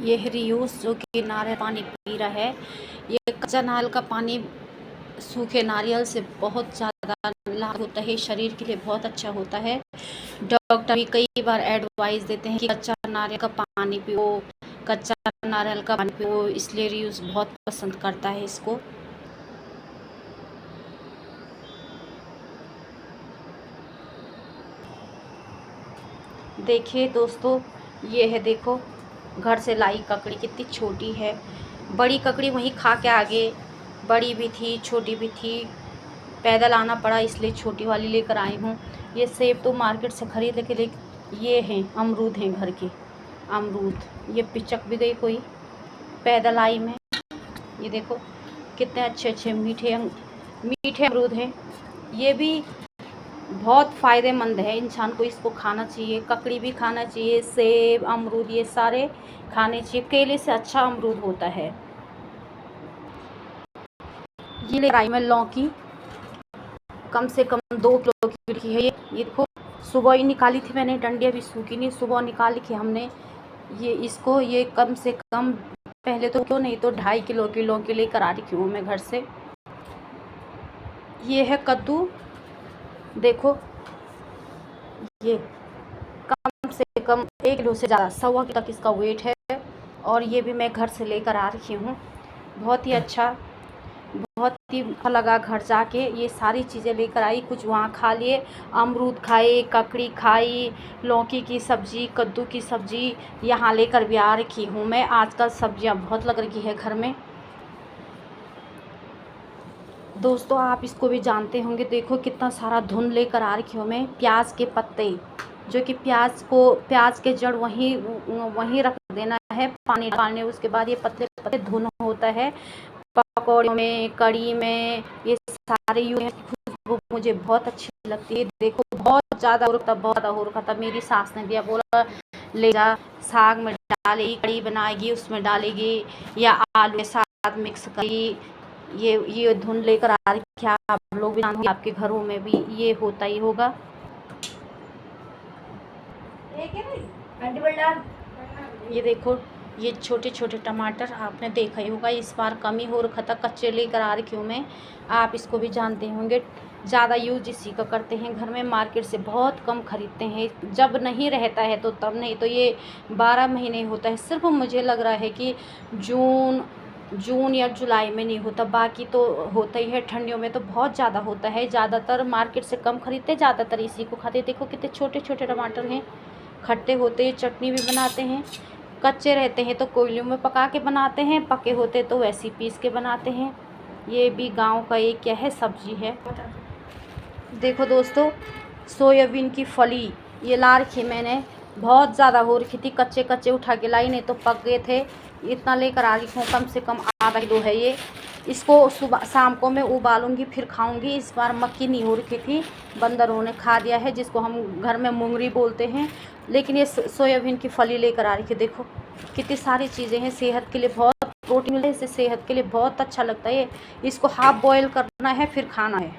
ये है रियूस जो कि नारियल पानी पी रहा है। ये कच्चा नारियल का पानी सूखे नारियल से बहुत ज़्यादा लाभ होता है, शरीर के लिए बहुत अच्छा होता है। डॉक्टर भी कई बार एडवाइस देते हैं कि कच्चा नारियल का पानी पियो, कच्चा नारियल का पानी पियो, इसलिए रियूस बहुत पसंद करता है इसको। देखिए दोस्तों, ये है, देखो घर से लाई ककड़ी कितनी छोटी है। बड़ी ककड़ी वहीं खा के आगे, बड़ी भी थी छोटी भी थी, पैदल आना पड़ा इसलिए छोटी वाली लेकर आई हूँ। ये सेब तो मार्केट से खरीद के ले, ये हैं अमरूद हैं घर के अमरूद। ये पिचक भी गई कोई पैदल आई में। ये देखो कितने अच्छे अच्छे मीठे अमरूद हैं। ये भी बहुत फ़ायदेमंद है, इंसान को इसको खाना चाहिए। ककड़ी भी खाना चाहिए, सेब अमरूद ये सारे खाने चाहिए। केले से अच्छा अमरूद होता है। ये ले आई मैं लौकी, कम से कम 2 किलो की रखी है। ये देखो सुबह ही निकाली थी मैंने, डंडी अभी सूखी नहीं, सुबह निकाली थी हमने। ये इसको ये कम से कम पहले तो क्यों नहीं तो 2.5 किलो की लौकी लेकर आ रही हूँ मैं घर से। ये है कद्दू, देखो ये कम से कम 1 किलो से ज़्यादा 1.25 किलो तक इसका वेट है। और ये भी मैं घर से लेकर आ रही हूँ। बहुत ही अच्छा, बहुत ही अच्छा लगा घर जाके। ये सारी चीज़ें लेकर आई, कुछ वहाँ खा लिए, अमरूद खाए, ककड़ी खाई, लौकी की सब्ज़ी, कद्दू की सब्ज़ी यहाँ लेकर भी आ रखी हूँ मैं। आजकल सब्जियाँ बहुत लग रही है घर में। दोस्तों आप इसको भी जानते होंगे, देखो कितना सारा धुन लेकर आ रखी हूँ मैं। प्याज के पत्ते, जो कि प्याज के जड़ वहीं रख देना है पानी डालने, उसके बाद ये पत्ते पत्ते धुन होता है। पकौड़ों में, कड़ी में, ये सारे खुशबू मुझे बहुत अच्छी लगती है। देखो बहुत ज़्यादा हो रखा था। मेरी सास ने दिया, बोला ले जा, साग में डालेगी, कड़ी बनाएगी उसमें डालेगी, या आलू के साथ मिक्स करेगी। ये धुन लेकर आ रही है। आप लोग भी जानते, आपके घरों में भी ये होता ही होगा। ये देखो ये छोटे छोटे टमाटर आपने देखा ही होगा, इस बार कम ही हो रखा था, कच्चे लेकर आ रखी हूँ मैं। आप इसको भी जानते होंगे, ज़्यादा यूज इसी का करते हैं घर में, मार्केट से बहुत कम खरीदते हैं। जब नहीं रहता है तो तब, नहीं तो ये 12 महीने होता है। सिर्फ मुझे लग रहा है कि जून या जुलाई में नहीं होता, बाकी तो होता ही है। ठंडियों में तो बहुत ज़्यादा होता है। ज़्यादातर मार्केट से कम खरीदते, ज़्यादातर इसी को खाते। देखो कितने छोटे छोटे टमाटर हैं, खट्टे होते हैं, चटनी भी बनाते हैं। कच्चे रहते हैं तो कोयले में पका के बनाते हैं, पके होते तो वैसे ही पीस के बनाते हैं। ये भी गांव का एक क्या है सब्जी है। देखो दोस्तों सोयाबीन की फली ये ला रखी मैंने, बहुत ज़्यादा हो रखी थी, कच्चे कच्चे उठा के लाई, नहीं तो पक गए थे। इतना लेकर आ रही हूँ, कम से कम आधा किलो है ये। इसको सुबह शाम को मैं उबालूंगी फिर खाऊंगी। इस बार मक्की नहीं हो रखी थी, बंदरों ने खा दिया है, जिसको हम घर में मुंगरी बोलते हैं। लेकिन ये सोयाबीन की फली लेकर आ रही है। देखो कितनी सारी चीज़ें हैं, सेहत के लिए बहुत प्रोटीन मिलता है, इससे सेहत के लिए बहुत अच्छा लगता है। इसको हाफ बॉयल करना है फिर खाना है।